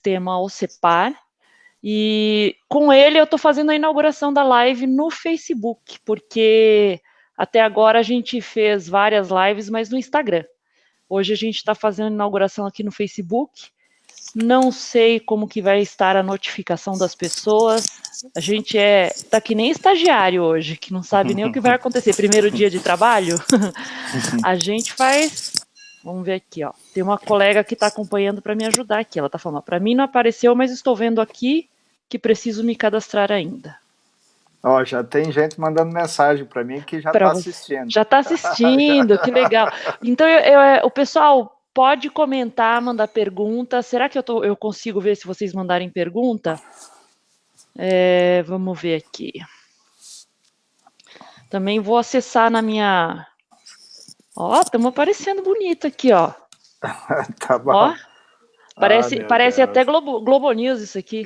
sistema OCEPAR, e com ele eu estou fazendo a inauguração da live no Facebook, porque até agora a gente fez várias lives, mas no Instagram. Hoje a gente está fazendo a inauguração aqui no Facebook. Não sei como que vai estar a notificação das pessoas. A gente tá que nem estagiário hoje, que não sabe nem o que vai acontecer. Primeiro dia de trabalho, a gente faz. Vamos ver aqui, ó. Tem uma colega que está acompanhando para me ajudar aqui. Ela está falando, para mim não apareceu, mas estou vendo aqui que preciso me cadastrar ainda. Ó, já tem gente mandando mensagem para mim que já está assistindo. Já está assistindo, que legal. Então, o pessoal pode comentar, mandar pergunta. Será que eu consigo ver se vocês mandarem pergunta? Vamos ver aqui. Também vou acessar na minha... Ó, estamos aparecendo bonito aqui, ó. Tá bom. Ó, parece até Globo News isso aqui.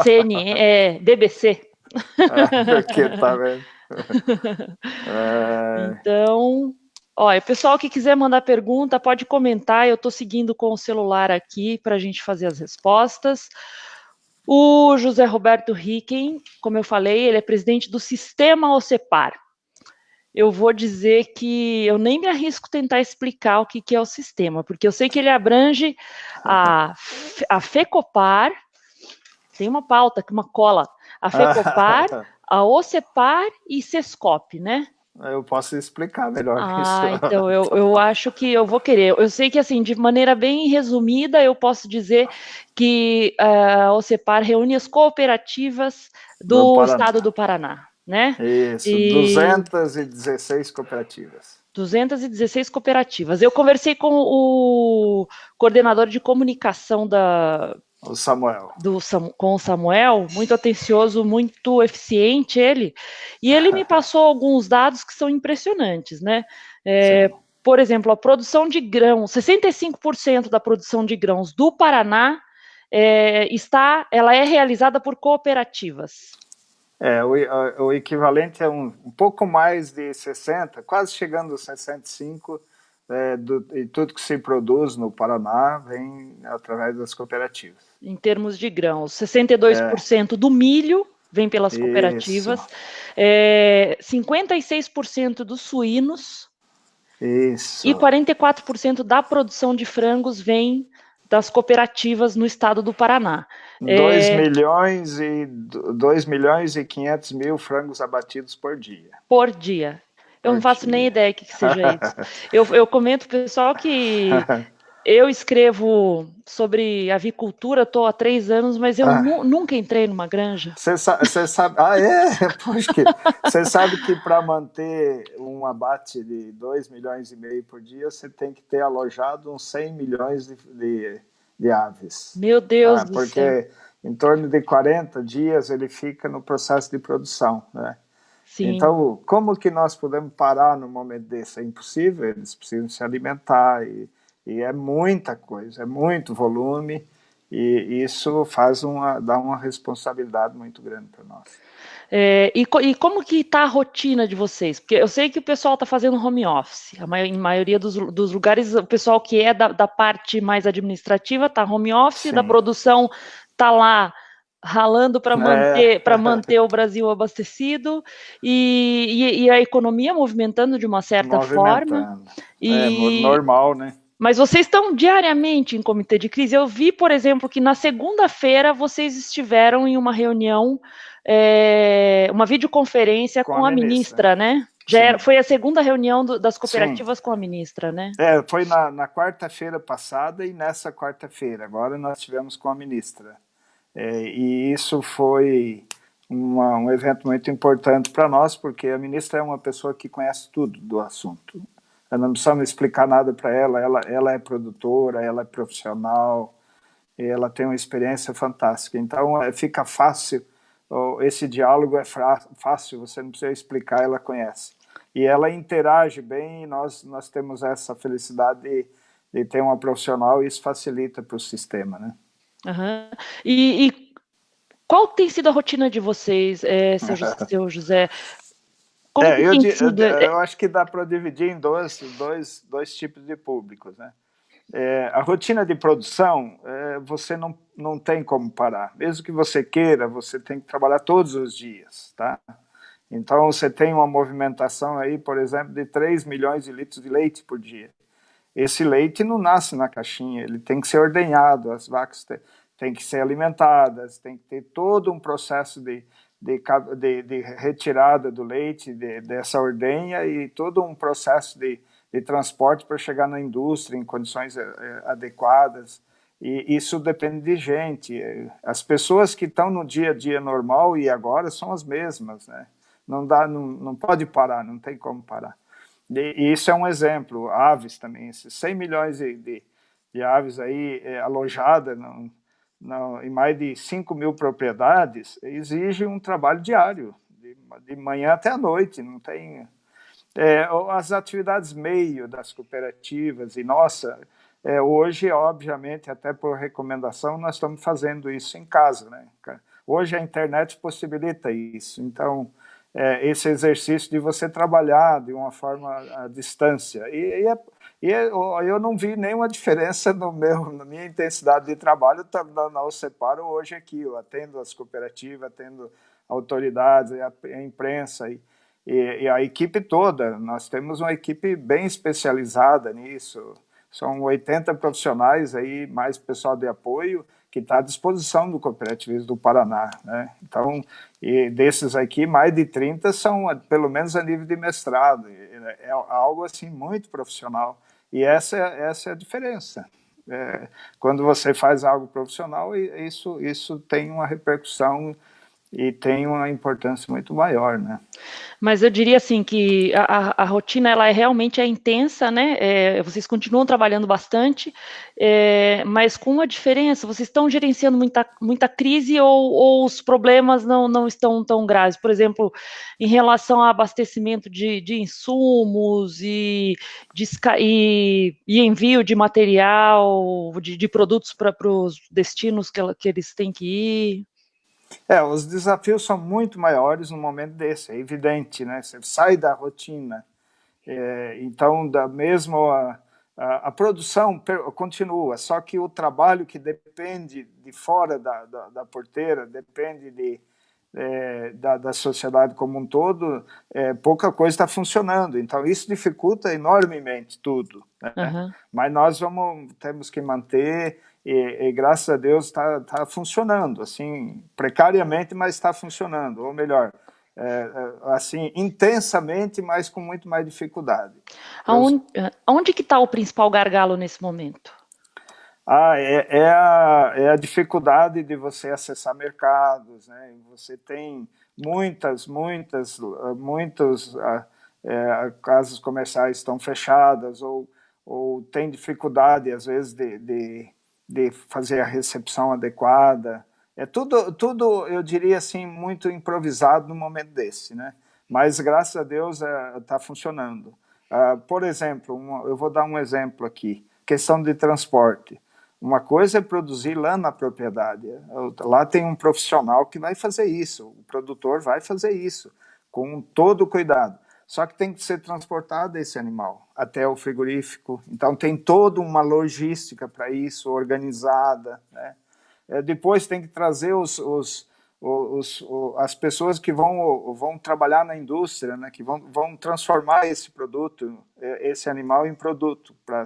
CNN, BBC. Porque tá vendo? Então, ó, o pessoal que quiser mandar pergunta, pode comentar. Eu estou seguindo com o celular aqui para a gente fazer as respostas. O José Roberto Ricken, como eu falei, ele é presidente do Sistema OCEPAR. Eu vou dizer que eu nem me arrisco tentar explicar o que é o sistema, porque eu sei que ele abrange a FECOPAR, tem uma pauta, uma cola, a FECOPAR, a OCEPAR e SESCOP, né? Eu posso explicar melhor isso. Então eu acho que eu vou querer. Eu sei que, assim, de maneira bem resumida, eu posso dizer que a OCEPAR reúne as cooperativas do estado do Paraná, né? Isso, 216 cooperativas. 216 cooperativas. Eu conversei com o coordenador de comunicação o Samuel. Com o Samuel, muito atencioso, muito eficiente ele, e ele me passou alguns dados que são impressionantes, né? Por exemplo, a produção de grãos, 65% da produção de grãos do Paraná ela é realizada por cooperativas. O equivalente é um pouco mais de 60, quase chegando a 65%, e tudo que se produz no Paraná vem através das cooperativas. Em termos de grãos, 62% do milho vem pelas cooperativas, 56% dos suínos e 44% da produção de frangos vem das cooperativas no estado do Paraná. 2 milhões e 500 mil frangos abatidos por dia. Por dia. Eu não faço nem ideia do que seja isso. Eu comento pro pessoal que eu escrevo sobre avicultura, estou há 3 anos, mas eu nunca entrei numa granja. Você sabe... Poxa, você sabe que para manter um abate de 2 milhões e meio por dia, você tem que ter alojado uns 100 milhões de aves. Meu Deus do céu. Porque em torno de 40 dias ele fica no processo de produção, né? Sim. Então, como que nós podemos parar no momento desse? É impossível, eles precisam se alimentar e é muita coisa, é muito volume, e isso dá uma responsabilidade muito grande para nós. E como que está a rotina de vocês? Porque eu sei que o pessoal está fazendo home office, em maioria dos lugares, o pessoal que é da parte mais administrativa está home office, sim, da produção está lá ralando para manter o Brasil abastecido e a economia movimentando de uma certa forma. Normal, né? Mas vocês estão diariamente em comitê de crise. Eu vi, por exemplo, que na segunda-feira vocês estiveram em uma reunião, uma videoconferência com a ministra, né? Foi a segunda reunião das cooperativas, sim, com a ministra, né? Foi na quarta-feira passada e nessa quarta-feira. Agora nós tivemos com a ministra. E isso foi um evento muito importante para nós, porque a ministra é uma pessoa que conhece tudo do assunto. Não precisamos explicar nada para ela é produtora, ela é profissional, ela tem uma experiência fantástica. Então fica fácil, esse diálogo é fácil, você não precisa explicar, ela conhece. E ela interage bem, e nós temos essa felicidade de ter uma profissional, e isso facilita para o sistema, né? Uhum. E qual tem sido a rotina de vocês, seu José? Eu acho que dá para dividir em dois tipos de públicos, né? A rotina de produção, você não tem como parar. Mesmo que você queira, você tem que trabalhar todos os dias, tá? Então, você tem uma movimentação aí, por exemplo, de 3 milhões de litros de leite por dia. Esse leite não nasce na caixinha, ele tem que ser ordenhado, as vacas têm que ser alimentadas, tem que ter todo um processo de retirada do leite, dessa ordenha, e todo um processo de transporte para chegar na indústria em condições adequadas. E isso depende de gente. As pessoas que estão no dia a dia normal e agora são as mesmas, né? Não pode parar, não tem como parar. E isso é um exemplo. Aves também, esses 100 milhões de aves aí alojadas em mais de 5 mil propriedades, exige um trabalho diário, de manhã até a noite. Não tem as atividades meio das cooperativas, e nossa, hoje, obviamente, até por recomendação, nós estamos fazendo isso em casa, né? Hoje a internet possibilita isso, então esse exercício de você trabalhar de uma forma à distância, eu não vi nenhuma diferença na minha intensidade de trabalho. Não separo hoje aqui, eu atendo as cooperativas, atendo autoridades, a imprensa, e a equipe toda. Nós temos uma equipe bem especializada nisso, são 80 profissionais aí, mais pessoal de apoio, que está à disposição do Cooperativismo do Paraná, né? Então, e desses aqui, mais de 30 são, pelo menos, a nível de mestrado. É algo assim muito profissional. E essa é a diferença. Quando você faz algo profissional, isso tem uma repercussão e tem uma importância muito maior, né? Mas eu diria assim que a rotina ela realmente é intensa, né? Vocês continuam trabalhando bastante, mas com uma diferença, vocês estão gerenciando muita crise, ou os problemas não estão tão graves? Por exemplo, em relação ao abastecimento de insumos e envio de material, de produtos para os destinos que eles têm que ir. Os desafios são muito maiores no momento desse, é evidente, né? Você sai da rotina. Então, a produção continua, só que o trabalho que depende de fora da porteira, depende da sociedade como um todo, pouca coisa está funcionando. Então, isso dificulta enormemente tudo, né? Uhum. Mas nós temos que manter, e graças a Deus está funcionando, assim, precariamente, mas está funcionando, ou melhor, assim, intensamente, mas com muito mais dificuldade. Aonde que está o principal gargalo nesse momento? É a dificuldade de você acessar mercados, né? Você tem muitos casas comerciais estão fechadas, ou tem dificuldade, às vezes, de fazer a recepção adequada. Tudo, eu diria assim, muito improvisado no momento desse, né? Mas, graças a Deus, está funcionando. Por exemplo, eu vou dar um exemplo aqui, questão de transporte. Uma coisa é produzir lá na propriedade. Lá tem um profissional que vai fazer isso, o produtor vai fazer isso, com todo o cuidado. Só que tem que ser transportado esse animal até o frigorífico. Então tem toda uma logística para isso, organizada, né? Depois tem que trazer as pessoas que vão trabalhar na indústria, né? Que vão transformar esse produto, esse animal, em produto para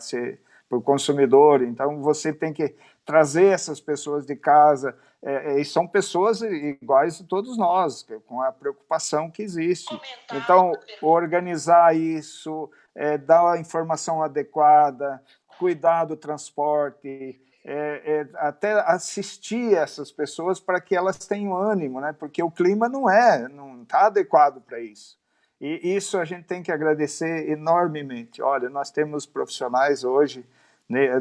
o consumidor. Então você tem que trazer essas pessoas de casa, e são pessoas iguais a todos nós, com a preocupação que existe. Então, organizar isso, dar a informação adequada, cuidar do transporte, até assistir essas pessoas para que elas tenham ânimo, né? Porque o clima não está adequado para isso. E isso a gente tem que agradecer enormemente. Olha, nós temos profissionais hoje, né,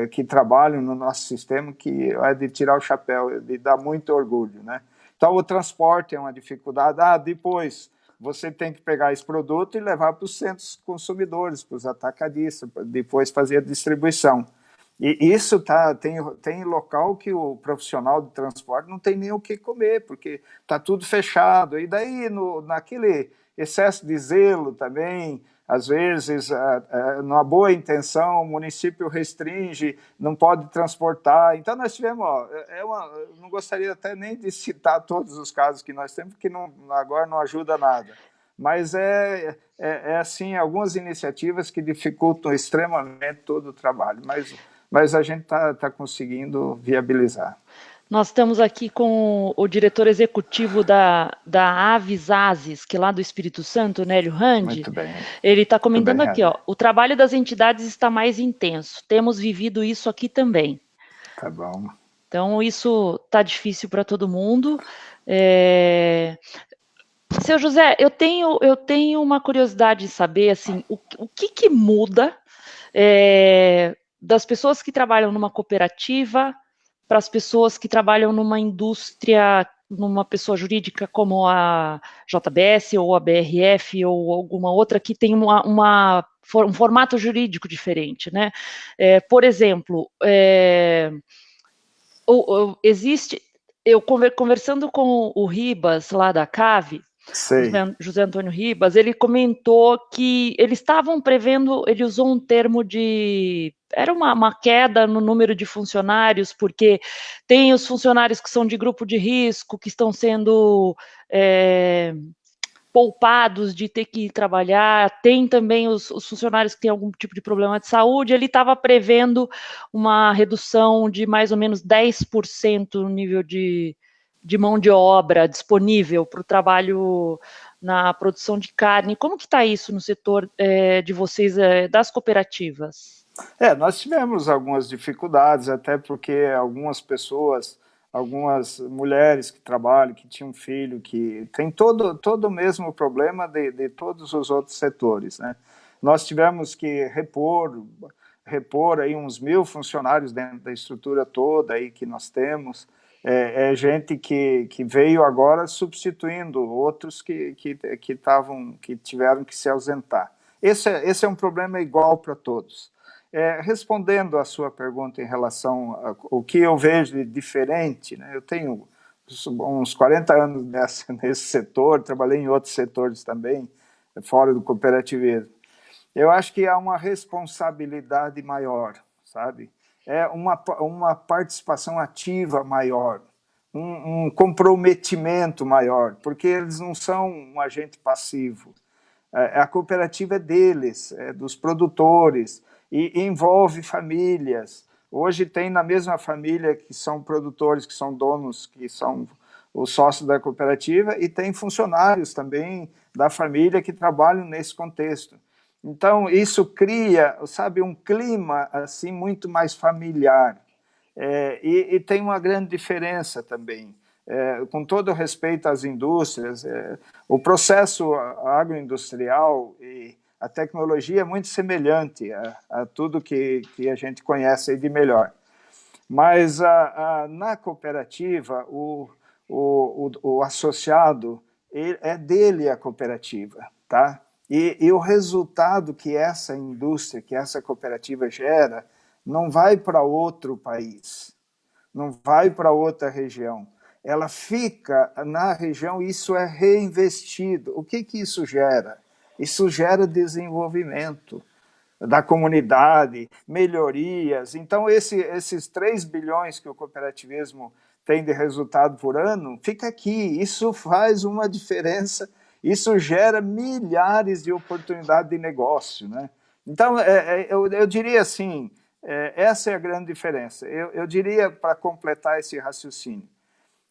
que trabalham no nosso sistema, que é de tirar o chapéu, de dar muito orgulho, né? Então, o transporte é uma dificuldade. Depois você tem que pegar esse produto e levar para os centros consumidores, para os atacadistas, depois fazer a distribuição. E isso tem local que o profissional de transporte não tem nem o que comer, porque está tudo fechado. E daí, naquele excesso de zelo também, Às vezes, numa boa intenção, o município restringe, não pode transportar. Então, nós tivemos, não gostaria até nem de citar todos os casos que nós temos, porque agora não ajuda nada. Mas assim, algumas iniciativas que dificultam extremamente todo o trabalho, mas a gente está conseguindo viabilizar. Nós estamos aqui com o diretor executivo da Aves Ases, que é lá do Espírito Santo, Nélio Randi. Muito bem. Ele está Muito comentando bem, aqui, ó, o trabalho das entidades está mais intenso. Temos vivido isso aqui também. Tá bom. Então, isso está difícil para todo mundo. Seu José, eu tenho uma curiosidade de saber, assim, o que muda das pessoas que trabalham numa cooperativa para as pessoas que trabalham numa indústria, numa pessoa jurídica como a JBS ou a BRF ou alguma outra que tem um formato jurídico diferente, né? Por exemplo, existe, eu conversando com o Ribas lá da CAVE, José Antônio Ribas, ele comentou que eles estavam prevendo, ele usou um termo era uma queda no número de funcionários, porque tem os funcionários que são de grupo de risco, que estão sendo poupados de ter que trabalhar, tem também os funcionários que têm algum tipo de problema de saúde, ele estava prevendo uma redução de mais ou menos 10% no nível de mão de obra disponível para o trabalho na produção de carne. Como que está isso no setor de vocês, das cooperativas? Nós tivemos algumas dificuldades, até porque algumas mulheres que trabalham, que tinham filho, que tem todo o mesmo problema de todos os outros setores, né? Nós tivemos que repor aí uns 1.000 funcionários dentro da estrutura toda aí que nós temos. Gente que veio agora substituindo outros que tiveram que se ausentar. Esse é um problema igual para todos. Respondendo à sua pergunta em relação ao que eu vejo de diferente, né? Eu tenho uns 40 anos nesse setor, trabalhei em outros setores também, fora do cooperativismo. Eu acho que há uma responsabilidade maior, sabe? Uma participação ativa maior, um comprometimento maior, porque eles não são um agente passivo. A cooperativa é deles, dos produtores, e envolve famílias. Hoje tem na mesma família que são produtores, que são donos, que são os sócios da cooperativa, e tem funcionários também da família que trabalham nesse contexto. Então, isso cria, sabe, um clima assim muito mais familiar. E tem uma grande diferença também. Com todo respeito às indústrias, o processo agroindustrial e a tecnologia é muito semelhante a tudo que a gente conhece de melhor. Mas na cooperativa, o associado é dele a cooperativa, tá? E o resultado que essa indústria, que essa cooperativa gera, não vai para outro país, não vai para outra região. Ela fica na região e isso é reinvestido. O que isso gera? Isso gera desenvolvimento da comunidade, melhorias. Então, esses 3 bilhões que o cooperativismo tem de resultado por ano, fica aqui. Isso faz uma diferença, isso gera milhares de oportunidades de negócio, né? Então, eu diria assim, essa é a grande diferença. Eu diria, para completar esse raciocínio,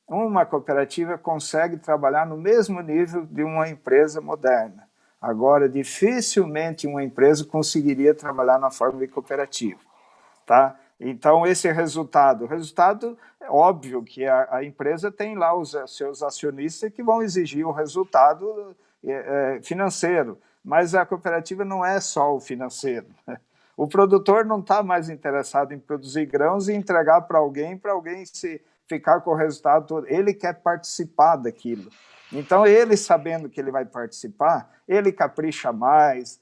uma cooperativa consegue trabalhar no mesmo nível de uma empresa moderna. Agora, dificilmente uma empresa conseguiria trabalhar na forma de cooperativa, tá? Então, esse o resultado é óbvio que a empresa tem lá os seus acionistas que vão exigir o resultado financeiro, mas a cooperativa não é só o financeiro. O produtor não está mais interessado em produzir grãos e entregar para alguém se ficar com o resultado todo. Ele quer participar daquilo. Então, ele sabendo que ele vai participar, ele capricha mais.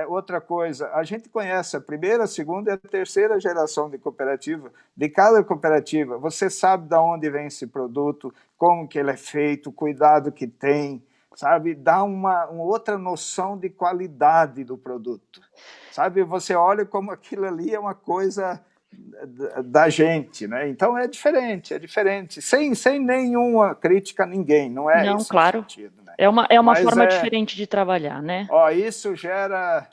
Outra coisa, a gente conhece a primeira, a segunda e a terceira geração de cooperativa, de cada cooperativa. Você sabe de onde vem esse produto, como que ele é feito, o cuidado que tem. sabe? Dá uma outra noção de qualidade do produto, sabe? Você olha como aquilo ali é uma coisa da gente, né? Então é diferente, sem nenhuma crítica a ninguém, não é Não, esse o claro. sentido, né? É uma Mas forma diferente de trabalhar, né? ó, isso gera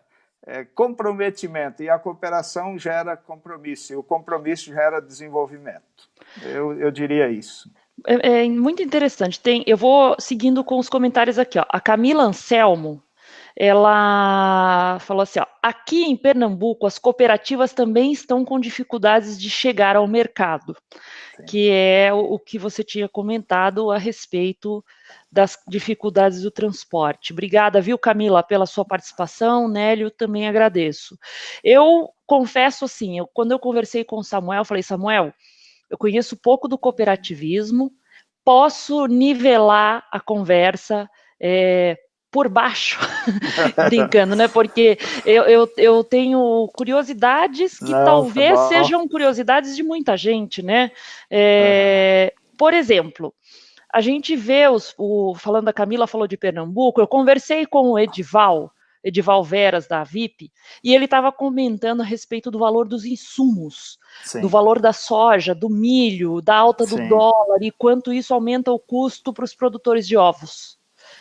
comprometimento, e a cooperação gera compromisso, e o compromisso gera desenvolvimento. Eu diria isso. É muito interessante. Eu vou seguindo com os comentários aqui, ó. A Camila Anselmo, ela falou assim, ó, aqui em Pernambuco as cooperativas também estão com dificuldades de chegar ao mercado, Sim. que é o que você tinha comentado a respeito das dificuldades do transporte. Obrigada, viu, Camila, pela sua participação. Nélio, também agradeço. Eu confesso assim, quando eu conversei com o Samuel, eu falei, Samuel, eu conheço pouco do cooperativismo, posso nivelar a conversa por baixo, brincando, né? Porque eu tenho curiosidades que Não, tá talvez bom. sejam curiosidades de muita gente, né? Uhum. Por exemplo, a gente vê, falando da Camila, falou de Pernambuco, eu conversei com o Edival Veras, da VIP, e ele estava comentando a respeito do valor dos insumos, do Sim, valor da soja, do milho, da alta do sim, dólar, e quanto isso aumenta o custo para os produtores de ovos.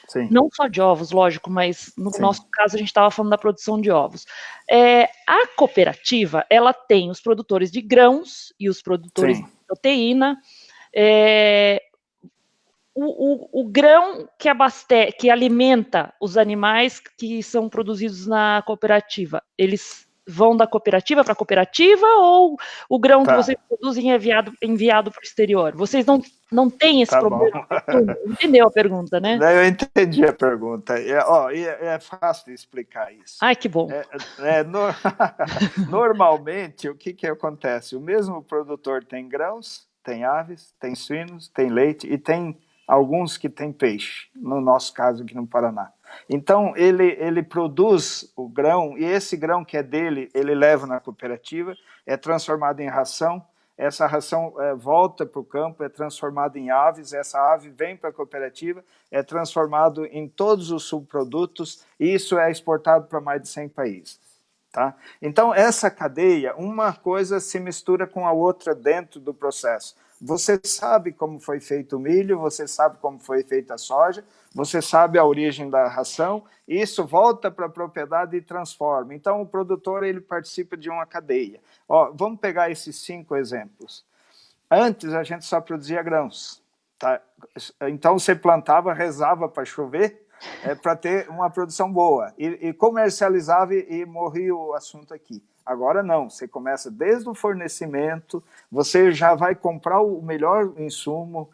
sim, Não só de ovos, lógico, mas no sim, nosso caso a gente estava falando da produção de ovos. A cooperativa, ela tem os produtores de grãos e os produtores de sim. proteína, é, o grão que alimenta os animais que são produzidos na cooperativa, eles vão da cooperativa para a cooperativa ou o grão que vocês Tá, produzem é enviado para o exterior? Vocês não têm esse tá bom. problema de insumo? Entendeu a pergunta, né? Eu entendi a pergunta. É fácil de explicar isso. Ai, que bom. É, é, no... Normalmente, o que acontece? O mesmo produtor tem grãos, tem aves, tem suínos, tem leite e tem alguns que têm peixe, no nosso caso aqui no Paraná. Então, ele produz o grão, e esse grão que é dele, ele leva na cooperativa, é transformado em ração, essa ração volta para o campo, é transformada em aves, essa ave vem para a cooperativa, é transformado em todos os subprodutos, e isso é exportado para mais de 100 países. Tá? Então, essa cadeia, uma coisa se mistura com a outra dentro do processo. Você sabe como foi feito o milho, você sabe como foi feita a soja, você sabe a origem da ração, isso volta para a propriedade e transforma. Então, o produtor ele participa de uma cadeia. Ó, vamos pegar esses 5 exemplos. Antes, a gente só produzia grãos. Tá? Então, você plantava, rezava para chover, para ter uma produção boa. E comercializava e morria o assunto aqui. Agora não, você começa desde o fornecimento, você já vai comprar o melhor insumo,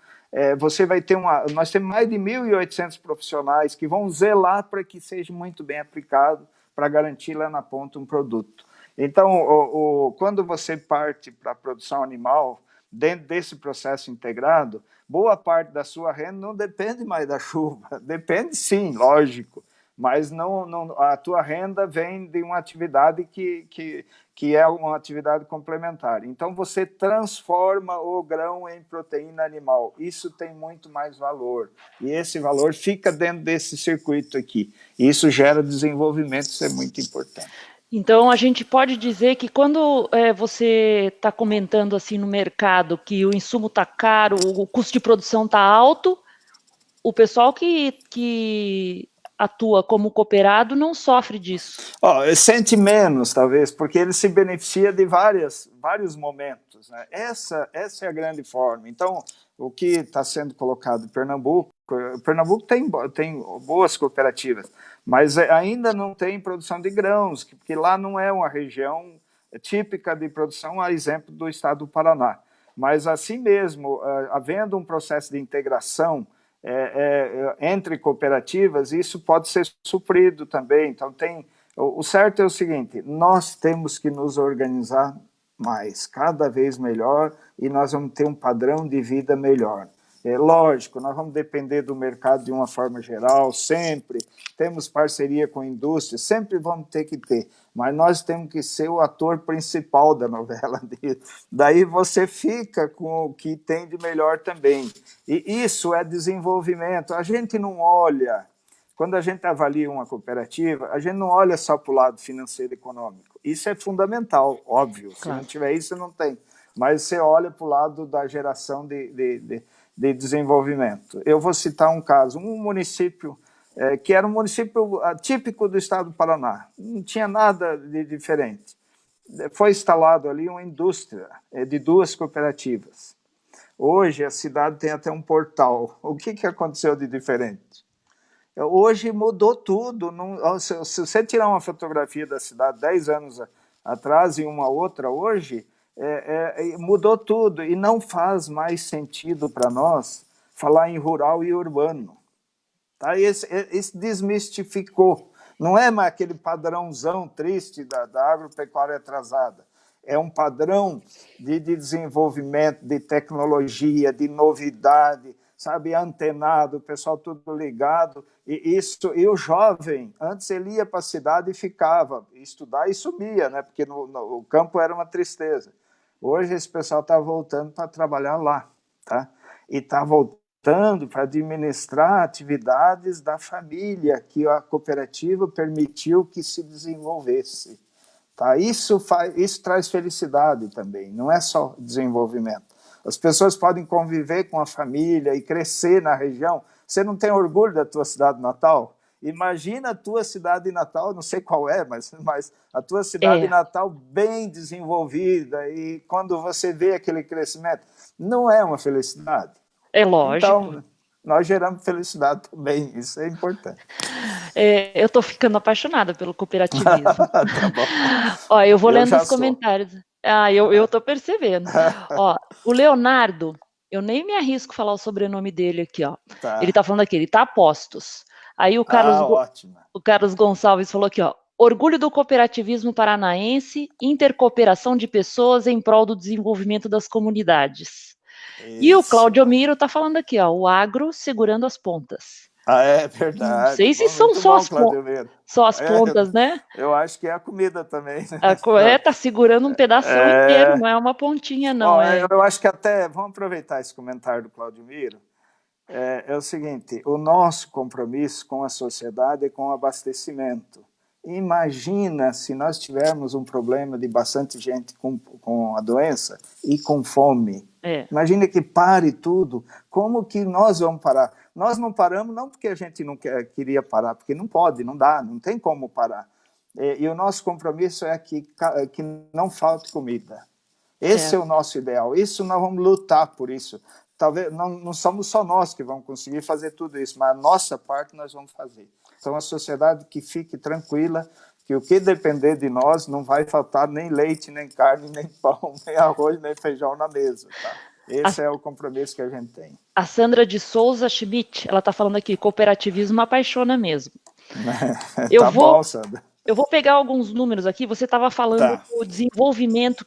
você vai ter nós temos mais de 1.800 profissionais que vão zelar para que seja muito bem aplicado, para garantir lá na ponta um produto. Então, quando você parte para a produção animal, dentro desse processo integrado, boa parte da sua renda não depende mais da chuva, depende sim, lógico, mas não, a tua renda vem de uma atividade que é uma atividade complementar. Então, você transforma o grão em proteína animal. Isso tem muito mais valor. E esse valor fica dentro desse circuito aqui. E isso gera desenvolvimento, isso é muito importante. Então, a gente pode dizer que quando você está comentando assim no mercado que o insumo está caro, o custo de produção está alto, o pessoal que atua como cooperado não sofre disso. Sente menos, talvez, porque ele se beneficia de vários momentos. Né? Essa é a grande forma. Então, o que está sendo colocado em Pernambuco tem boas cooperativas, mas ainda não tem produção de grãos, porque lá não é uma região típica de produção, a exemplo do estado do Paraná. Mas, assim mesmo, havendo um processo de integração entre cooperativas, isso pode ser suprido também. Então, o certo é o seguinte: nós temos que nos organizar mais, cada vez melhor, e nós vamos ter um padrão de vida melhor. É lógico, nós vamos depender do mercado de uma forma geral, sempre. Temos parceria com a indústria, sempre vamos ter que ter. Mas nós temos que ser o ator principal da novela. Daí você fica com o que tem de melhor também. E isso é desenvolvimento. A gente não olha quando a gente avalia uma cooperativa, a gente não olha só para o lado financeiro e econômico. Isso é fundamental, óbvio. Se não Claro. tiver isso, não tem. Mas você olha para o lado da geração de desenvolvimento. Eu vou citar um caso, um município que era um município típico do estado do Paraná, não tinha nada de diferente. Foi instalado ali uma indústria de 2 cooperativas. Hoje a cidade tem até um portal. O que aconteceu de diferente? Hoje mudou tudo. Não, se você tirar uma fotografia da cidade 10 anos atrás e uma outra hoje, mudou tudo. E não faz mais sentido para nós falar em rural e urbano. Tá? Esse desmistificou. Não é mais aquele padrãozão triste da agropecuária atrasada. É um padrão de desenvolvimento, de tecnologia, de novidade, sabe, antenado, o pessoal tudo ligado. E o jovem, antes ele ia para a cidade e ficava, estudar e sumia, né? Porque o campo era uma tristeza. Hoje esse pessoal está voltando para trabalhar lá, tá? E está voltando para administrar atividades da família que a cooperativa permitiu que se desenvolvesse. Tá? Isso traz felicidade também, não é só desenvolvimento. As pessoas podem conviver com a família e crescer na região. Você não tem orgulho da tua cidade natal? Imagina a tua cidade natal, não sei qual é, mas a tua cidade natal bem desenvolvida, e quando você vê aquele crescimento, não é uma felicidade? É lógico. Então, nós geramos felicidade também, isso é importante. Eu estou ficando apaixonada pelo cooperativismo. Tá bom. Ó, eu vou lendo os comentários. Eu estou percebendo. Ó, o Leonardo, eu nem me arrisco a falar o sobrenome dele aqui, ó. Tá. Ele está falando aqui, ele está a postos. Aí o Carlos Gonçalves falou aqui, ó. Orgulho do cooperativismo paranaense, intercooperação de pessoas em prol do desenvolvimento das comunidades. Isso. E o Claudio Miro está falando aqui, ó, o agro segurando as pontas. É verdade. Não sei se são só as pontas, né? Eu acho que é a comida também. Né? Tá segurando um pedação inteiro, não é uma pontinha, não. Eu acho que até, vamos aproveitar esse comentário do Claudio Miro, é o seguinte, o nosso compromisso com a sociedade é com o abastecimento. Imagina se nós tivermos um problema de bastante gente com a doença e com fome. Imagina que pare tudo. Como que nós vamos parar? Nós não paramos não porque a gente não queria parar, porque não pode, não dá, não tem como parar. E o nosso compromisso é que não falte comida. Esse é o nosso ideal. Isso nós vamos lutar por isso. Talvez não somos só nós que vamos conseguir fazer tudo isso, mas a nossa parte nós vamos fazer. Então, a sociedade que fique tranquila, que o que depender de nós não vai faltar nem leite, nem carne, nem pão, nem arroz, nem feijão na mesa. Tá? Esse é o compromisso que a gente tem. A Sandra de Souza Schmidt, ela está falando aqui, cooperativismo apaixona mesmo. Bom, Sandra. Eu vou pegar alguns números aqui. Você estava falando do desenvolvimento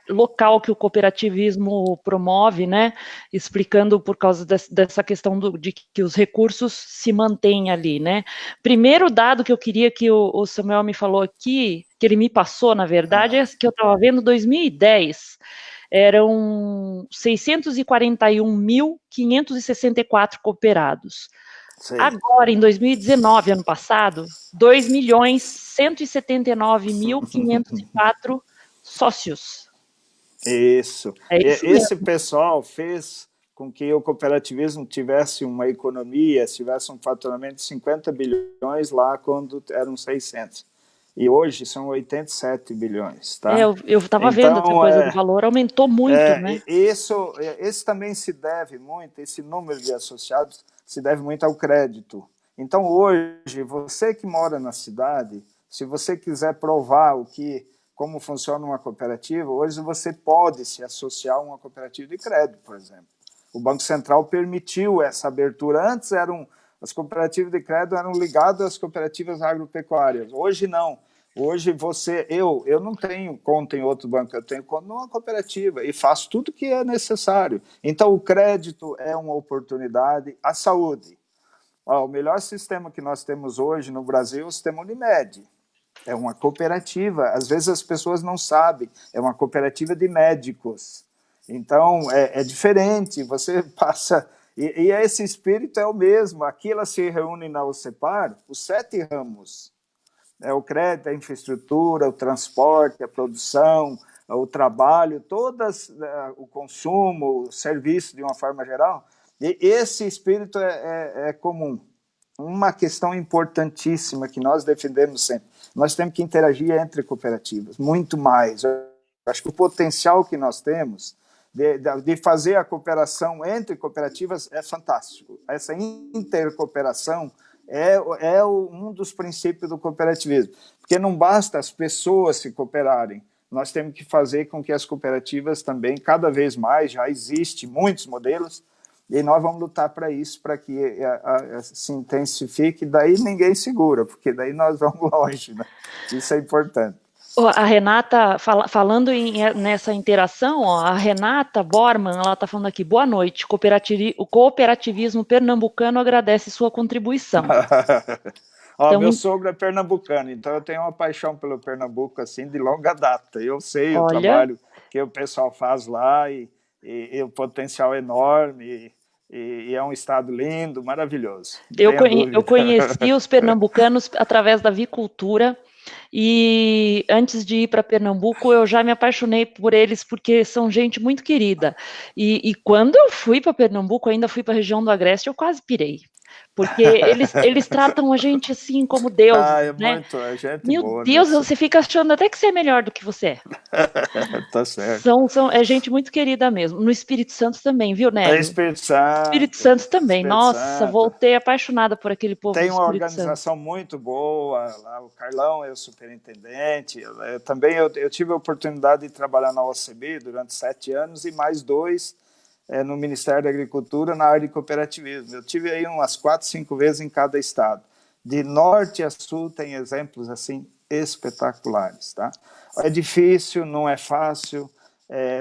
local que o cooperativismo promove, né? Explicando por causa dessa questão de que os recursos se mantêm ali, né? Primeiro dado que eu queria que o Samuel me falou aqui, que ele me passou, na verdade, é que eu estava vendo em 2010. Eram 641.564 cooperados. Sei. Agora, em 2019, ano passado, 2.179.504 sócios. Isso. Esse pessoal fez com que o cooperativismo tivesse uma economia, tivesse um faturamento de 50 bilhões lá quando eram 600. E hoje são 87 bilhões. Tá? Eu estava vendo essa coisa do valor, aumentou muito, né? Esse também se deve muito, esse número de associados se deve muito ao crédito. Então, hoje, você que mora na cidade, se você quiser provar como funciona uma cooperativa, hoje você pode se associar a uma cooperativa de crédito, por exemplo. O Banco Central permitiu essa abertura. Antes, as cooperativas de crédito eram ligadas às cooperativas agropecuárias. Hoje, não. Hoje, eu não tenho conta em outro banco, eu tenho conta numa cooperativa e faço tudo que é necessário. Então, o crédito é uma oportunidade. A saúde. O melhor sistema que nós temos hoje no Brasil é o sistema Unimed. É uma cooperativa. Às vezes as pessoas não sabem. É uma cooperativa de médicos. Então, é diferente. Você passa... E esse espírito é o mesmo. Aqui elas se reúnem na OCEPAR, os 7 ramos. O crédito, a infraestrutura, o transporte, a produção, o trabalho, o consumo, o serviço de uma forma geral. E esse espírito é comum. Uma questão importantíssima que nós defendemos sempre. Nós temos que interagir entre cooperativas, muito mais. Eu acho que o potencial que nós temos de fazer a cooperação entre cooperativas é fantástico. Essa intercooperação é um dos princípios do cooperativismo, porque não basta as pessoas se cooperarem, nós temos que fazer com que as cooperativas também, cada vez mais, já existem muitos modelos, e nós vamos lutar para isso, para que se intensifique, daí ninguém segura, porque daí nós vamos longe, né? Isso é importante. A Renata, falando nessa interação, ó, a Renata Borman, ela está falando aqui, boa noite, o cooperativismo pernambucano agradece sua contribuição. Ó, então, meu sogro é pernambucano, então eu tenho uma paixão pelo Pernambuco, assim, de longa data. Eu sei o trabalho que o pessoal faz lá e o potencial enorme, e é um estado lindo, maravilhoso. Eu conheci os pernambucanos através da avicultura, e antes de ir para Pernambuco, eu já me apaixonei por eles, porque são gente muito querida. E quando eu fui para Pernambuco, ainda fui para a região do Agreste, eu quase pirei. Porque eles tratam a gente assim como deuses, né? Muito, é gente Meu boa, Deus, você fica achando até que você é melhor do que você é. Tá certo. É gente muito querida mesmo. No Espírito Santo também, viu, Nélio? Espírito Santo. Espírito Santo também. Nossa, voltei apaixonada por aquele povo do Espírito Santo. Tem uma organização muito boa, lá o Carlão é o superintendente. Eu tive a oportunidade de trabalhar na OCB durante 7 anos e mais 2 no Ministério da Agricultura na área de cooperativismo. Eu tive aí umas 4, 5 vezes em cada estado. De norte a sul tem exemplos assim espetaculares, tá? É difícil, não é fácil,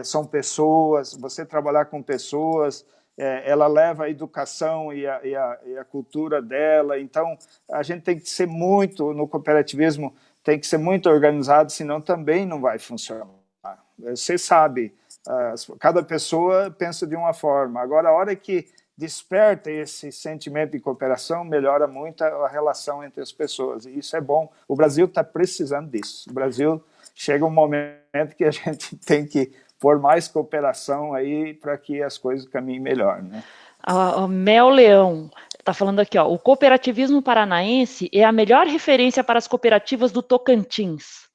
são pessoas, você trabalhar com pessoas, ela leva a educação e a cultura dela, então a gente tem que ser muito, no cooperativismo, tem que ser muito organizado, senão também não vai funcionar. Você sabe, cada pessoa pensa de uma forma, agora a hora que desperta esse sentimento de cooperação, melhora muito a relação entre as pessoas, e isso é bom. O Brasil está precisando disso. O Brasil chega um momento que a gente tem que pôr mais cooperação aí para que as coisas caminhem melhor, né? A Mel Leão está falando aqui, ó, o cooperativismo paranaense é a melhor referência para as cooperativas do Tocantins.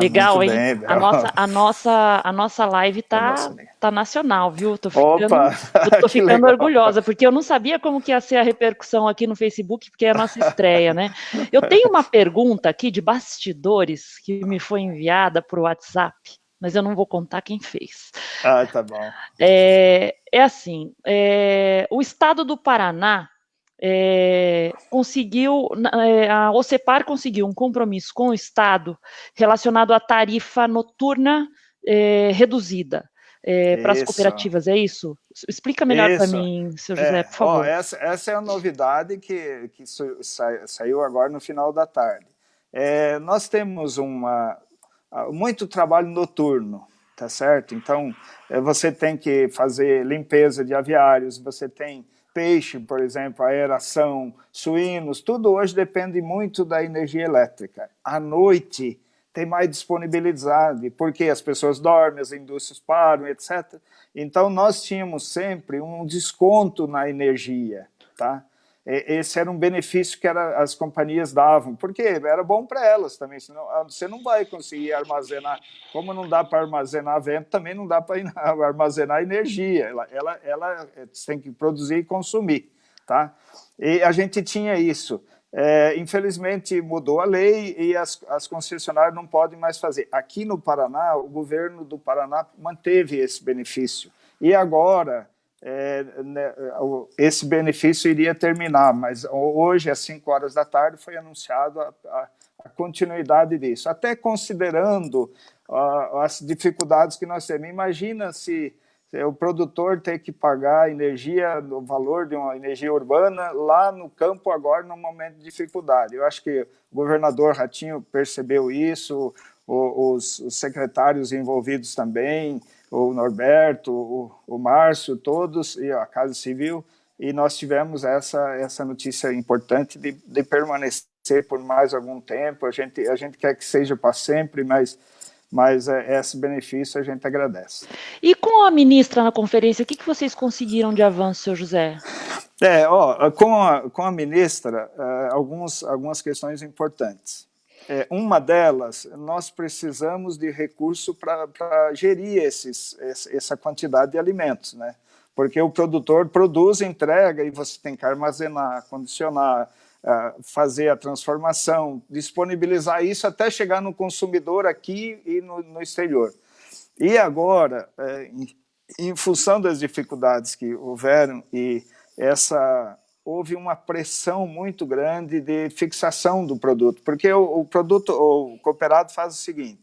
Legal, hein? Bem, a nossa live tá nacional, viu? Tô ficando orgulhosa, porque eu não sabia como que ia ser a repercussão aqui no Facebook, porque é a nossa estreia, né? Eu tenho uma pergunta aqui de bastidores que me foi enviada por WhatsApp, mas eu não vou contar quem fez. Tá bom. Assim, o estado do Paraná a OCEPAR conseguiu um compromisso com o Estado relacionado à tarifa noturna reduzida para as cooperativas, é isso? Explica melhor para mim, seu José, por favor. Essa é a novidade que saiu agora no final da tarde. Nós temos muito trabalho noturno, tá certo? Então, você tem que fazer limpeza de aviários, você tem peixe, por exemplo, aeração, suínos, tudo hoje depende muito da energia elétrica. À noite tem mais disponibilidade, porque as pessoas dormem, as indústrias param, etc. Então, nós tínhamos sempre um desconto na energia, tá? Esse era um benefício que as companhias davam, porque era bom para elas também, senão você não vai conseguir armazenar, como não dá para armazenar vento, também não dá para armazenar energia, ela tem que produzir e consumir, tá? E a gente tinha isso. Infelizmente mudou a lei e as concessionárias não podem mais fazer. Aqui no Paraná, o governo do Paraná manteve esse benefício, e agora esse benefício iria terminar, mas hoje, às 5 horas da tarde, foi anunciado a continuidade disso, até considerando as dificuldades que nós temos. Imagina se o produtor ter que pagar energia, o valor de uma energia urbana lá no campo agora, num momento de dificuldade. Eu acho que o governador Ratinho percebeu isso, os secretários envolvidos também, o Norberto, o Márcio, todos, e a Casa Civil, e nós tivemos essa notícia importante de permanecer por mais algum tempo. A gente quer que seja para sempre, mas esse benefício a gente agradece. E com a ministra na conferência, o que vocês conseguiram de avanço, seu José? Com a ministra, algumas questões importantes. Uma delas, nós precisamos de recurso para gerir essa quantidade de alimentos, né? Porque o produtor produz, entrega, e você tem que armazenar, condicionar, fazer a transformação, disponibilizar isso até chegar no consumidor aqui e no exterior. E agora, em função das dificuldades que houveram, e houve uma pressão muito grande de fixação do produto, porque o cooperado faz o seguinte: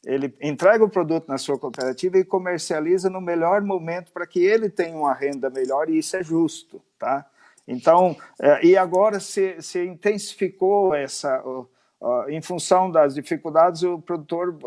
ele entrega o produto na sua cooperativa e comercializa no melhor momento para que ele tenha uma renda melhor, e isso é justo, tá? Então, e agora se intensificou em função das dificuldades, o produtor,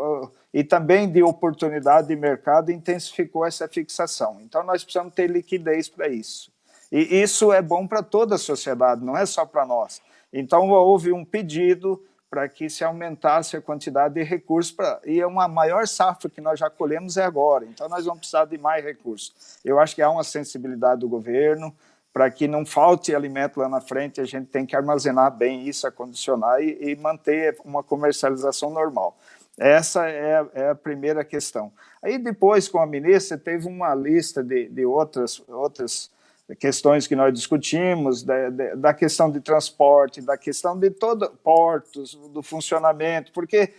e também de oportunidade de mercado, intensificou essa fixação. Então, nós precisamos ter liquidez para isso. E isso é bom para toda a sociedade, não é só para nós. Então, houve um pedido para que se aumentasse a quantidade de recursos, e uma maior safra que nós já colhemos é agora, então nós vamos precisar de mais recursos. Eu acho que há uma sensibilidade do governo para que não falte alimento lá na frente. A gente tem que armazenar bem isso, acondicionar e manter uma comercialização normal. Essa é a primeira questão. Aí depois, com a ministra, teve uma lista de outras questões que nós discutimos, da questão de transporte, da questão de portos, do funcionamento, porque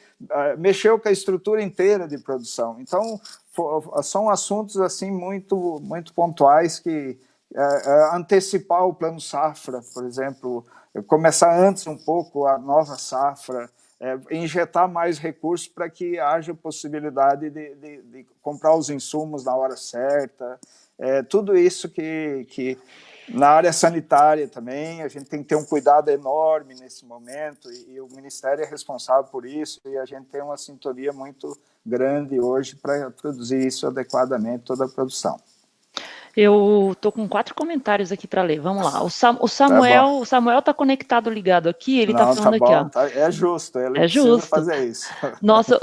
mexeu com a estrutura inteira de produção. Então, são assuntos assim muito, muito pontuais que antecipar o plano safra, por exemplo, começar antes um pouco a nova safra, injetar mais recursos para que haja possibilidade de comprar os insumos na hora certa. Tudo isso que na área sanitária também a gente tem que ter um cuidado enorme nesse momento, e o Ministério é responsável por isso, e a gente tem uma sintonia muito grande hoje para produzir isso adequadamente, toda a produção. Eu tô com 4 comentários aqui para ler. Vamos lá. O Samuel tá conectado, ligado aqui. Ele tá falando aqui, ó. Tá, é justo. Ele precisa fazer isso. Nossa,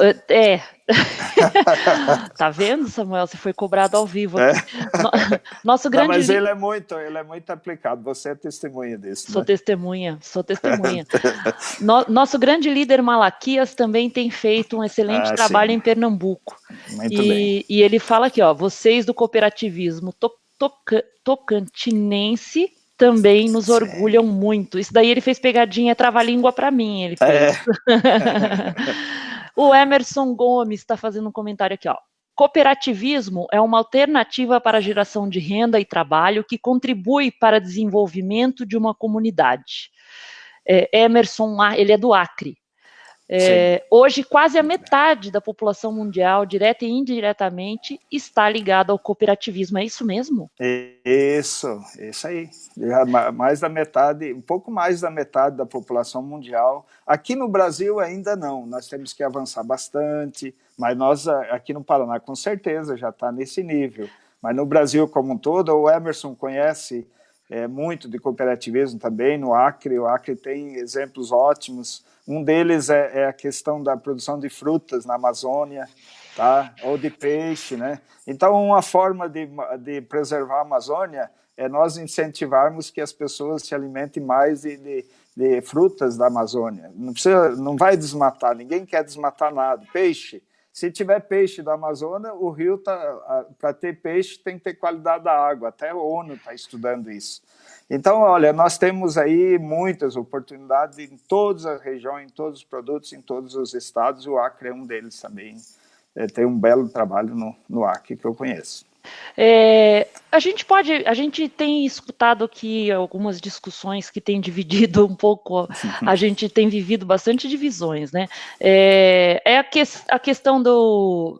Tá vendo, Samuel? Você foi cobrado ao vivo aqui. Nosso grande... Não, mas ele é muito aplicado. Você é testemunha disso. Sou testemunha. Nosso grande líder Malaquias também tem feito um excelente trabalho em Pernambuco. Muito bem. E ele fala aqui, ó, vocês do cooperativismo tocantinense também nos orgulham muito. Isso daí ele fez pegadinha, trava-língua para mim, ele fez. O Emerson Gomes está fazendo um comentário aqui, ó. Cooperativismo é uma alternativa para a geração de renda e trabalho que contribui para o desenvolvimento de uma comunidade. Emerson, ele é do Acre. Hoje, quase a metade da população mundial, direta e indiretamente, está ligada ao cooperativismo. É isso mesmo? Isso aí. Mais da metade, um pouco mais da metade da população mundial. Aqui no Brasil ainda não, nós temos que avançar bastante, mas nós aqui no Paraná com certeza já está nesse nível. Mas no Brasil como um todo, o Emerson conhece muito de cooperativismo também, no Acre. O Acre tem exemplos ótimos. Um deles é a questão da produção de frutas na Amazônia, tá? Ou de peixe, né? Então, uma forma de preservar a Amazônia é nós incentivarmos que as pessoas se alimentem mais de frutas da Amazônia. Não vai desmatar, ninguém quer desmatar nada. Peixe, se tiver peixe da Amazônia, o rio, para ter peixe, tem que ter qualidade da água. Até a ONU está estudando isso. Então, olha, nós temos aí muitas oportunidades em todas as regiões, em todos os produtos, em todos os estados. O Acre é um deles também. Tem um belo trabalho no Acre que eu conheço. A gente tem escutado aqui algumas discussões que têm dividido um pouco, a gente tem vivido bastante divisões, né? A questão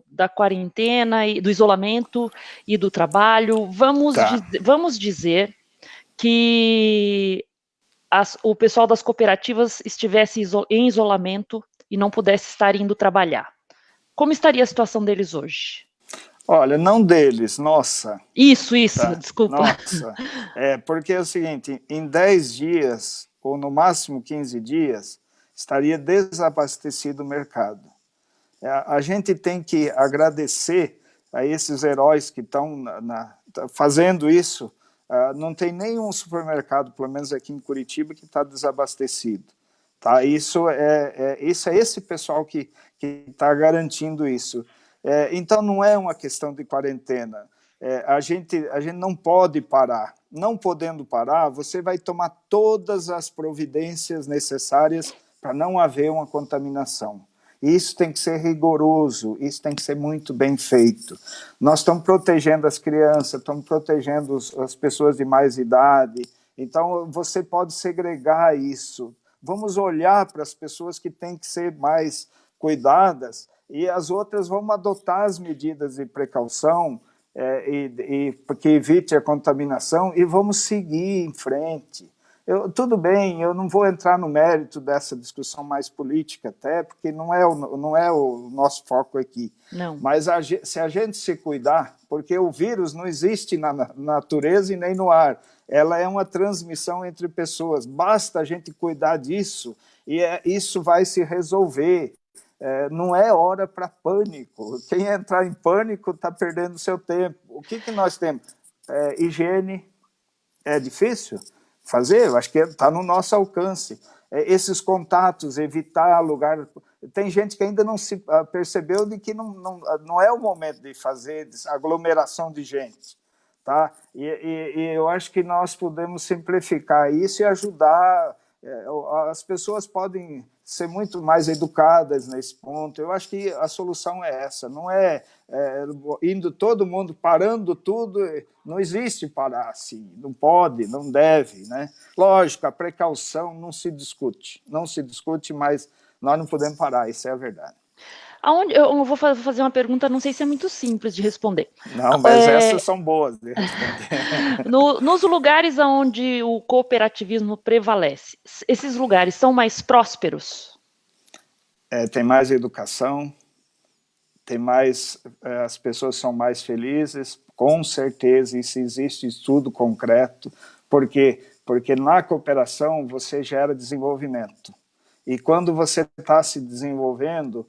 da quarentena, e do isolamento e do trabalho. Vamos dizer que o pessoal das cooperativas estivesse em isolamento e não pudesse estar indo trabalhar. Como estaria a situação deles hoje? Olha, não deles, nossa. Isso, Tá? desculpa. Nossa. Porque é o seguinte, em 10 dias, ou no máximo 15 dias, estaria desabastecido o mercado. A gente tem que agradecer a esses heróis que estão fazendo isso. Não tem nenhum supermercado, pelo menos aqui em Curitiba, que está desabastecido. Tá? Isso é esse pessoal que está garantindo isso. Então, não é uma questão de quarentena. A gente não pode parar. Não podendo parar, você vai tomar todas as providências necessárias para não haver uma contaminação. Isso tem que ser rigoroso, isso tem que ser muito bem feito. Nós estamos protegendo as crianças, estamos protegendo as pessoas de mais idade, então você pode segregar isso. Vamos olhar para as pessoas que têm que ser mais cuidadas e as outras vamos adotar as medidas de precaução que evite a contaminação e vamos seguir em frente. Tudo bem, eu não vou entrar no mérito dessa discussão mais política até, porque não é o nosso foco aqui. Não. Mas se a gente se cuidar, porque o vírus não existe na natureza e nem no ar, ela é uma transmissão entre pessoas, basta a gente cuidar disso e isso vai se resolver. Não é hora para pânico. Quem entrar em pânico está perdendo seu tempo. O que nós temos? Higiene é difícil fazer, eu acho que está no nosso alcance. Esses contatos, evitar lugar... Tem gente que ainda não se percebeu de que não é o momento de fazer aglomeração de gente. Tá? E eu acho que nós podemos simplificar isso e ajudar. As pessoas podem ser muito mais educadas nesse ponto. Eu acho que a solução é essa, não indo todo mundo, parando tudo, não existe parar assim, não pode, não deve. Né? Lógico, a precaução não se discute, mas nós não podemos parar, isso é a verdade. Eu vou fazer uma pergunta, não sei se é muito simples de responder. Não, mas essas são boas de responder. Nos lugares onde o cooperativismo prevalece, esses lugares são mais prósperos? Tem mais educação, as pessoas são mais felizes, com certeza, isso existe estudo concreto, porque na cooperação você gera desenvolvimento. E quando você está se desenvolvendo,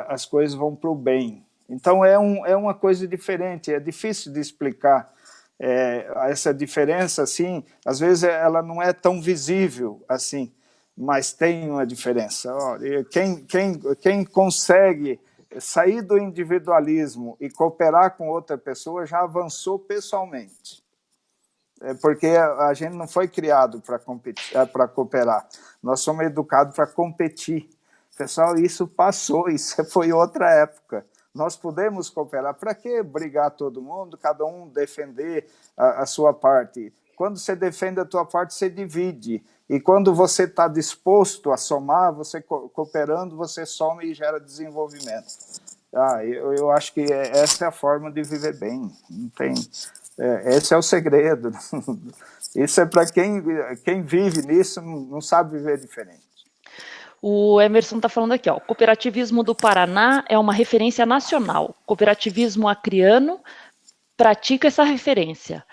as coisas vão para o bem. Então é uma coisa diferente, é difícil de explicar essa diferença, assim, às vezes ela não é tão visível assim, mas tem uma diferença. Quem consegue sair do individualismo e cooperar com outra pessoa já avançou pessoalmente. Porque a gente não foi criado para cooperar, nós somos educados para competir. Pessoal, isso passou, isso foi outra época. Nós podemos cooperar. Para que brigar todo mundo, cada um defender a sua parte? Quando você defende a tua parte, você divide. E quando você está disposto a somar, você cooperando, você soma e gera desenvolvimento. Eu acho que essa é a forma de viver bem. Não tem... esse é o segredo. Isso é para quem vive nisso, não sabe viver diferente. O Emerson está falando aqui, ó, o cooperativismo do Paraná é uma referência nacional. Cooperativismo acreano pratica essa referência.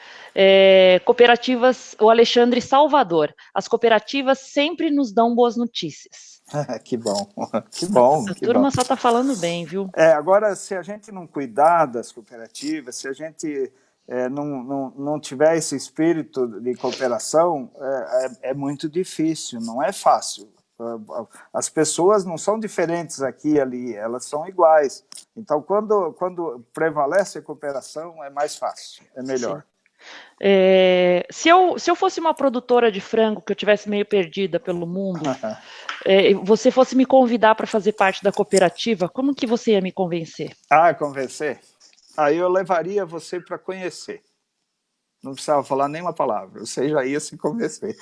Cooperativas, o Alexandre Salvador, as cooperativas sempre nos dão boas notícias. Que bom, que bom. A turma só está falando bem, viu? Agora, se a gente não cuidar das cooperativas, se a gente não tiver esse espírito de cooperação, é muito difícil, não é fácil. As pessoas não são diferentes aqui e ali, elas são iguais. Então, quando prevalece a cooperação, é mais fácil, é melhor. Se eu fosse uma produtora de frango, que eu tivesse meio perdida pelo mundo, você fosse me convidar para fazer parte da cooperativa, como que você ia me convencer? Convencer? Aí eu levaria você para conhecer. Não precisava falar nenhuma palavra, você já ia se convencer.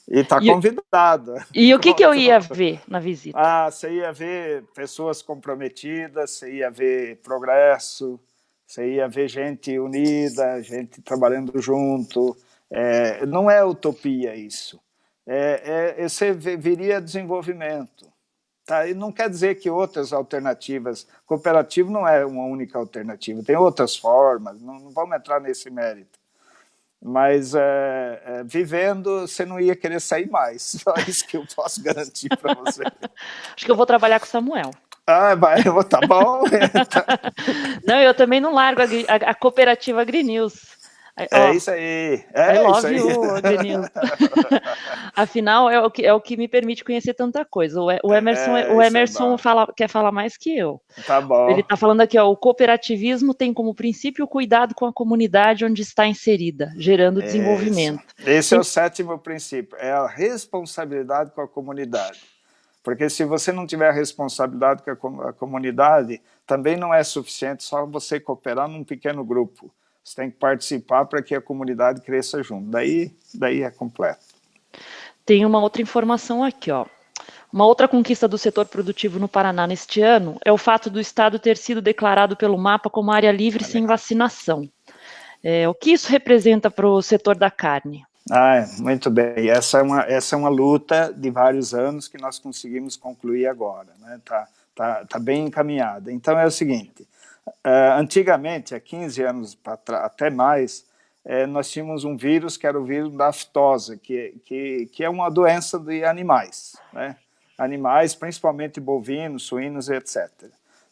E está convidada. E o que eu ia ver na visita? Você ia ver pessoas comprometidas, você ia ver progresso, você ia ver gente unida, gente trabalhando junto. Não é utopia isso. Você viria desenvolvimento. Tá? E não quer dizer que outras alternativas, cooperativo não é uma única alternativa, tem outras formas, não vamos entrar nesse mérito. Mas vivendo, você não ia querer sair mais, só isso que eu posso garantir para você. Acho que eu vou trabalhar com o Samuel. Tá bom. Não, eu também não largo a cooperativa AgriNews. É isso aí. I love isso aí. you, AgriNews. Afinal, é o que me permite conhecer tanta coisa. O Emerson quer falar mais que eu. Tá bom. Ele está falando aqui, ó, o cooperativismo tem como princípio o cuidado com a comunidade onde está inserida, gerando desenvolvimento. Esse é o sétimo princípio, é a responsabilidade com a comunidade. Porque se você não tiver responsabilidade com a comunidade, também não é suficiente só você cooperar num pequeno grupo. Você tem que participar para que a comunidade cresça junto. Daí é completo. Tem uma outra informação aqui, ó. Uma outra conquista do setor produtivo no Paraná neste ano é o fato do estado ter sido declarado pelo MAPA como área livre sem vacinação. O que isso representa para o setor da carne? Muito bem. Essa é uma luta de vários anos que nós conseguimos concluir agora, né? Tá bem encaminhada. Então é o seguinte, antigamente, há 15 anos até mais, nós tínhamos um vírus que era o vírus da aftosa, que é uma doença de animais, né? Animais, principalmente bovinos, suínos, etc.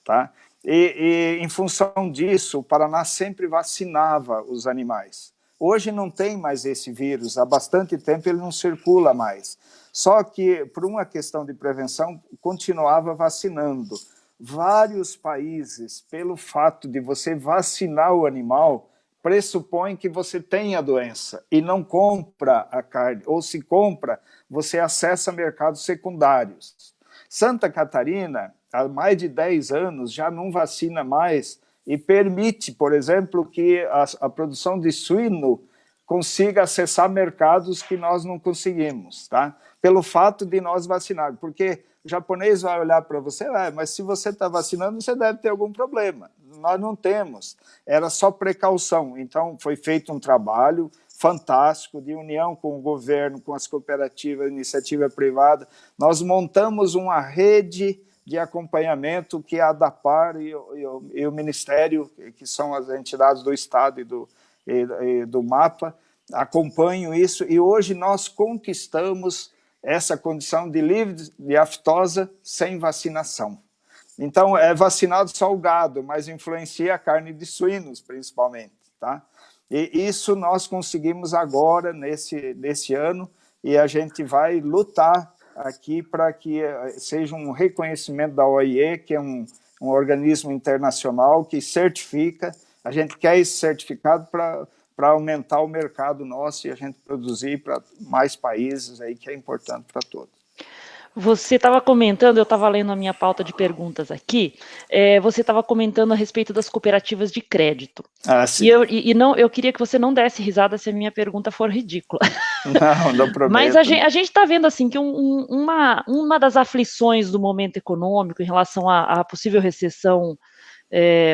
Tá? E em função disso, o Paraná sempre vacinava os animais. Hoje não tem mais esse vírus, há bastante tempo ele não circula mais. Só que, por uma questão de prevenção, continuava vacinando. Vários países, pelo fato de você vacinar o animal, pressupõe que você tem a doença e não compra a carne, ou se compra, você acessa mercados secundários. Santa Catarina, há mais de 10 anos, já não vacina mais e permite, por exemplo, que a produção de suíno consiga acessar mercados que nós não conseguimos, tá? Pelo fato de nós vacinar, porque o japonês vai olhar para você, mas se você está vacinando, você deve ter algum problema. Nós não temos, era só precaução. Então, foi feito um trabalho fantástico de união com o governo, com as cooperativas, iniciativa privada. Nós montamos uma rede de acompanhamento que a ADAPAR e o Ministério, que são as entidades do Estado e do MAPA, acompanham isso, e hoje nós conquistamos essa condição de livre de aftosa sem vacinação. Então, é vacinado só o gado, mas influencia a carne de suínos, principalmente. Tá? E isso nós conseguimos agora, nesse ano, e a gente vai lutar aqui para que seja um reconhecimento da OIE, que é um organismo internacional que certifica. A gente quer esse certificado para aumentar o mercado nosso e a gente produzir para mais países, aí, que é importante para todos. Você estava comentando, eu estava lendo a minha pauta de perguntas aqui, você estava comentando a respeito das cooperativas de crédito. Sim. Eu queria que você não desse risada se a minha pergunta for ridícula. Não prometo. Mas a gente está vendo assim que uma das aflições do momento econômico em relação à possível recessão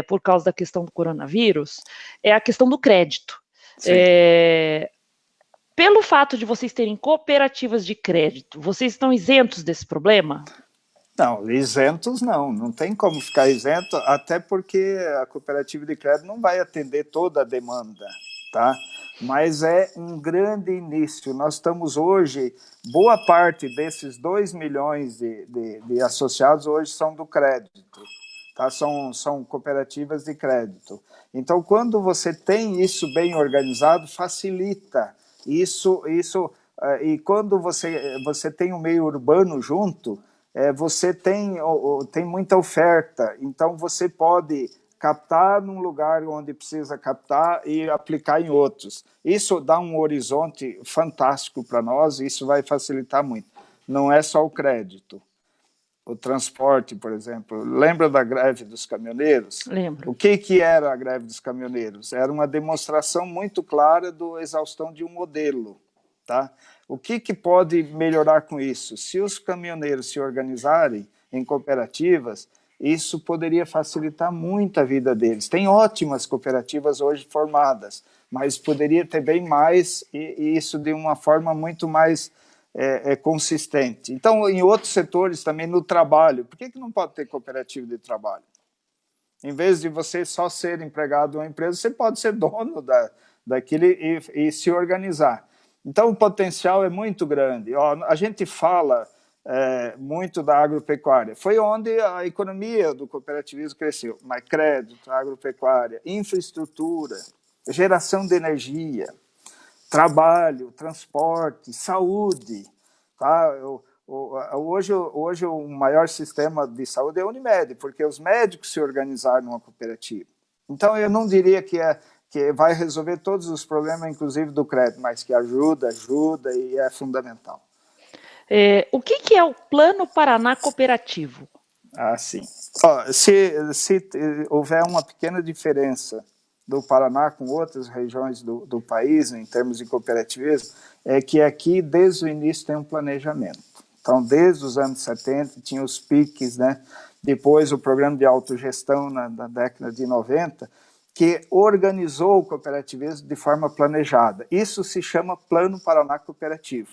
por causa da questão do coronavírus é a questão do crédito. Pelo fato de vocês terem cooperativas de crédito, vocês estão isentos desse problema? Não, isentos não tem como ficar isento, até porque a cooperativa de crédito não vai atender toda a demanda, tá? Mas é um grande início. Nós estamos hoje, boa parte desses 2 milhões de associados hoje são do crédito, tá? São cooperativas de crédito. Então, quando você tem isso bem organizado, facilita isso e quando você tem um meio urbano junto, você tem muita oferta, então você pode captar num lugar onde precisa captar e aplicar em outros. Isso dá um horizonte fantástico para nós e isso vai facilitar muito. Não é só o crédito. O transporte, por exemplo. Lembra da greve dos caminhoneiros? Lembro. O que era a greve dos caminhoneiros? Era uma demonstração muito clara da exaustão de um modelo. Tá? O que pode melhorar com isso? Se os caminhoneiros se organizarem em cooperativas, isso poderia facilitar muito a vida deles. Tem ótimas cooperativas hoje formadas, mas poderia ter bem mais e isso de uma forma muito mais consistente. Então, em outros setores também, no trabalho, por que não pode ter cooperativa de trabalho? Em vez de você só ser empregado de uma empresa, você pode ser dono daquilo e se organizar. Então, o potencial é muito grande. Ó, a gente fala muito da agropecuária. Foi onde a economia do cooperativismo cresceu. Mais crédito, agropecuária, infraestrutura, geração de energia, trabalho, transporte, saúde. Tá? Hoje o maior sistema de saúde é a Unimed, porque os médicos se organizaram numa cooperativa. Então, eu não diria que vai resolver todos os problemas, inclusive do crédito, mas que ajuda e é fundamental. O que é o Plano Paraná Cooperativo? Ah, sim. Ó, se houver uma pequena diferença do Paraná com outras regiões do país, em termos de cooperativismo, é que aqui, desde o início, tem um planejamento. Então, desde os anos 70, tinha os PICs, né? Depois o programa de autogestão na década de 90, que organizou o cooperativismo de forma planejada. Isso se chama Plano Paraná Cooperativo.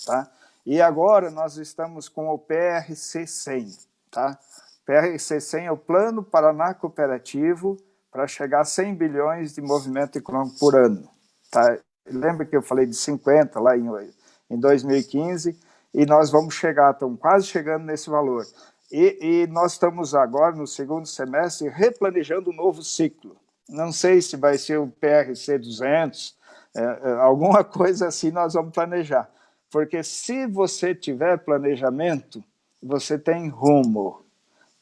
Tá? E agora nós estamos com o PRC 100. Tá? PRC 100 é o Plano Paraná Cooperativo para chegar a 100 bilhões de movimento econômico por ano. Tá? Lembra que eu falei de 50 lá em 2015, e nós vamos chegar, estamos quase chegando nesse valor. E nós estamos agora, no segundo semestre, replanejando um novo ciclo. Não sei se vai ser o PRC 200, alguma coisa assim nós vamos planejar. Porque se você tiver planejamento, você tem rumo.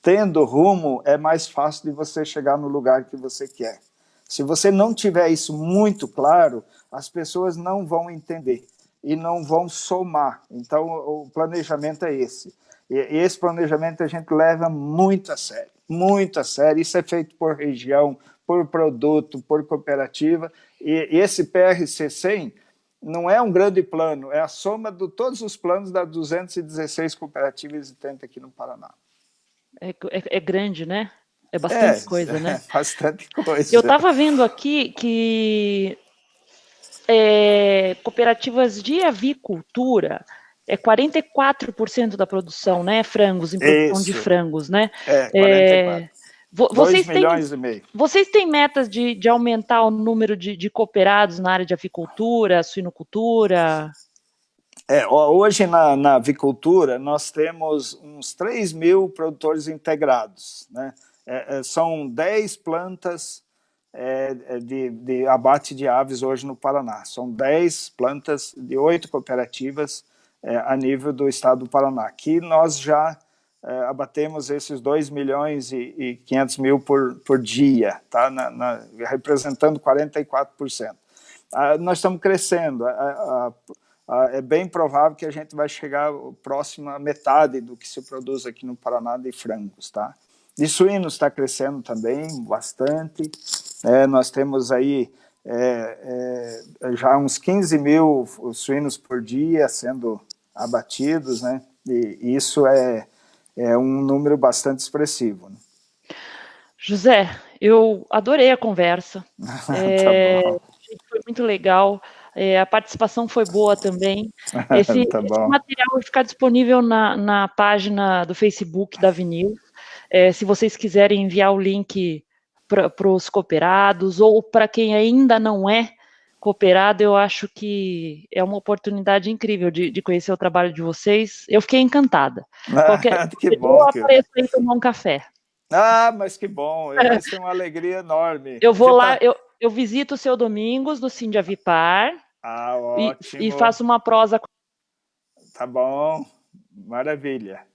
Tendo rumo, é mais fácil de você chegar no lugar que você quer. Se você não tiver isso muito claro, as pessoas não vão entender e não vão somar. Então, o planejamento é esse. E esse planejamento a gente leva muito a sério, muito a sério. Isso é feito por região, por produto, por cooperativa. E esse PRC 100 não é um grande plano, é a soma de todos os planos das 216 cooperativas existentes aqui no Paraná. É grande, né? É bastante coisa, né? É bastante coisa. Eu estava vendo aqui que cooperativas de avicultura é 44% da produção, né? Frangos, em produção de frangos, né? 44. Vocês 2 milhões e meio. Vocês têm metas de aumentar o número de cooperados na área de avicultura, suinocultura? Hoje na avicultura nós temos uns 3 mil produtores integrados. Né? São 10 plantas de abate de aves hoje no Paraná. São 10 plantas de 8 cooperativas a nível do estado do Paraná. Aqui nós já abatemos esses 2 milhões e 500 mil por dia, tá? Representando 44%. Nós estamos crescendo. É bem provável que a gente vai chegar próximo à metade do que se produz aqui no Paraná de frangos. Tá? De suínos está crescendo também bastante. Nós temos aí já uns 15 mil suínos por dia sendo abatidos, né? E isso é um número bastante expressivo. Né? José, eu adorei a conversa. Tá bom. Foi muito legal. A participação foi boa também. Esse material vai ficar disponível na página do Facebook da Vinil. Se vocês quiserem enviar o link para os cooperados ou para quem ainda não é cooperado, eu acho que é uma oportunidade incrível de conhecer o trabalho de vocês. Eu fiquei encantada. Que bom. Eu apareço aí tomar um café. Mas que bom, vai ser uma alegria enorme. Eu vou lá, eu visito o seu Domingos no Sindavipar ótimo. E faço uma prosa. Tá bom, maravilha.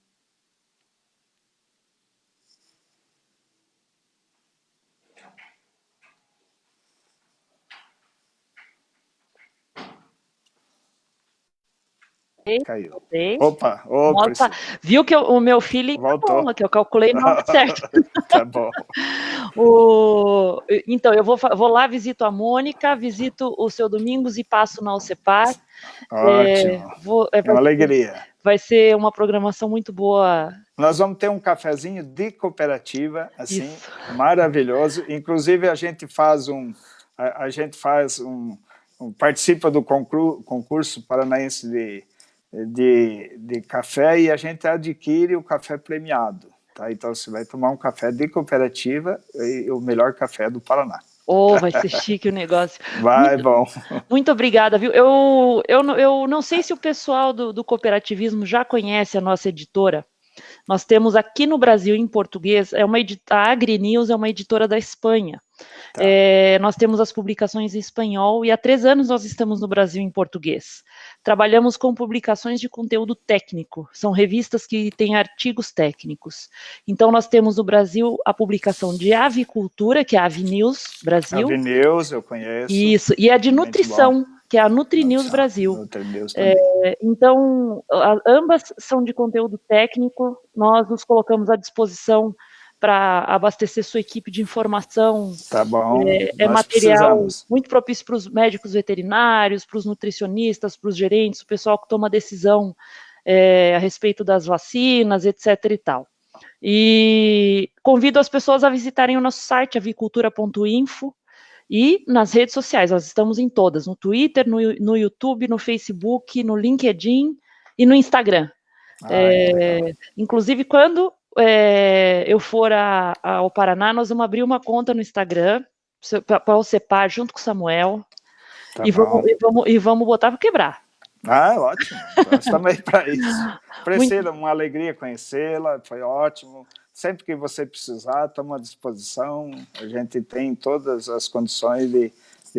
Caiu. Opa, viu que o meu filho voltou, que eu calculei na hora certa. Tá bom. Então, eu vou lá, visito a Mônica, visito o seu Domingos e passo na OCEPAR. Ótimo. É uma alegria. Vai ser uma programação muito boa. Nós vamos ter um cafezinho de cooperativa, assim, maravilhoso. Inclusive, a gente participa do concurso paranaense de café e a gente adquire o café premiado. Tá? Então você vai tomar um café de cooperativa e o melhor café do Paraná. Oh, vai ser chique o negócio. Vai, bom. Muito obrigada, viu? Eu não sei se o pessoal do cooperativismo já conhece a nossa editora. Nós temos aqui no Brasil, em português, a AgriNews é uma editora da Espanha. Tá. Nós temos as publicações em espanhol e há 3 anos nós estamos no Brasil em português. Trabalhamos com publicações de conteúdo técnico, são revistas que têm artigos técnicos. Então nós temos no Brasil a publicação de avicultura, que é a AviNews Brasil. AviNews, eu conheço. Isso, e a de nutrição, que é a NutriNews Brasil. NutriNews também. Então, ambas são de conteúdo técnico, nós nos colocamos à disposição para abastecer sua equipe de informação. Tá bom. É material muito propício para os médicos veterinários, para os nutricionistas, para os gerentes, o pessoal que toma decisão a respeito das vacinas, etc. e tal. E convido as pessoas a visitarem o nosso site, avicultura.info, e nas redes sociais, nós estamos em todas, no Twitter, no YouTube, no Facebook, no LinkedIn e no Instagram. Inclusive, quando eu for ao Paraná, nós vamos abrir uma conta no Instagram para o CEPAR junto com o Samuel, tá e vamos botar para quebrar. Ótimo, nós estamos aí para isso. Priscila, uma alegria conhecê-la, foi ótimo. Sempre que você precisar, estamos à disposição. A gente tem todas as condições de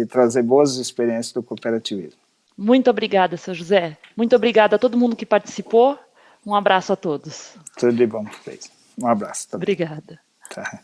trazer boas experiências do cooperativismo. Muito obrigada, seu José. Muito obrigada a todo mundo que participou. Um abraço a todos. Tudo de bom para vocês. Um abraço também. Obrigada. Tá.